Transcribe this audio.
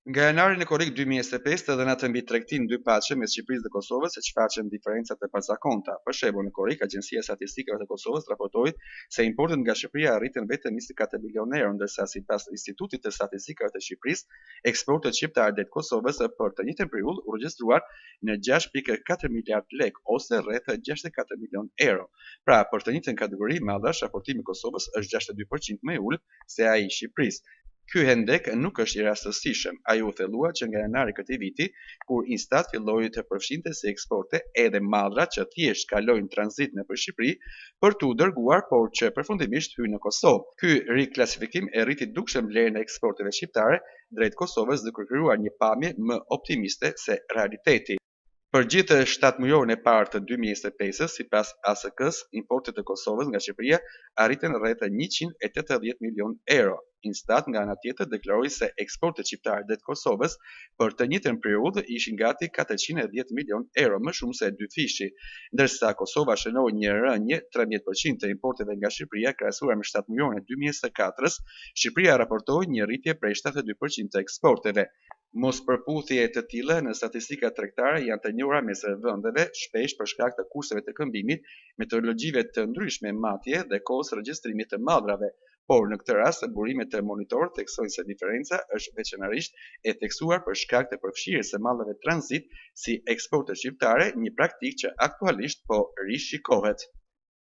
Nga janari në korrik 2025 të dhënat mbi tregtinë dy paqe mes Shqipërisë dhe Kosovës se shfaqen diferencat e pazakonta. Për shembull, në korrik, Agjencia e Statistikave të Kosovës raportoi se importet nga Shqipëria arritën vetëm 24 milionë euro, ndërsa sipas Institutit të Statistikave të Shqipërisë, eksportet shqiptare drejt Kosovës për të njëjtën periudhë u regjistruar në 6.4 miliard lek ose rreth 64 milionë euro. Pra, për të njëjtën kategori madhash, raportimi i Kosovës është 62% më i ulët se ai i Shqipërisë. Ky hendek nuk është i rastësishëm. Ai u thellua që nga janari këtij viti, kur Instat filloi të përfshinte si eksporte edhe mallra që thjesht kalojnë tranzit nëpër Shqipëri për tu dërguar, por që përfundimisht hyjnë në Kosovë. Ky riklasifikim e rriti dukshëm vlerën e eksporteve shqiptare drejt Kosovës duke krijuar një pamje më optimiste se realiteti. Për gjithë 7 mujorin e parë të 2025-s, sipas ASK-s, importet e Kosovës nga Shqipëria arritën rreth 180 milion euro. Instat nga ana tjetër deklaroi se eksportet shqiptare drejt Kosovës për të njëjtën periudhë ishin gati 410 milion euro, më shumë se dy fishi, ndërsa Kosova shënoi një rënje 13% të importeve nga Shqipëria krahasuar me 7 mujorin e 2024-s. Shqipëria raportoi një rritje prej 72% të eksporteve. Mospërputhje të tilla në statistikat tregtare janë të njohura mes vendeve, shpesh për shkak të kurseve të këmbimit, metodologjive të ndryshme matje dhe kohës regjistrimit të mallrave. Por në këtë rast, burimet e monitorit theksojnë se diferenca është veçanërisht e theksuar për shkak të përfshirjes së mallrave tranzit si eksporte shqiptare, një praktikë që aktualisht po rishikohet.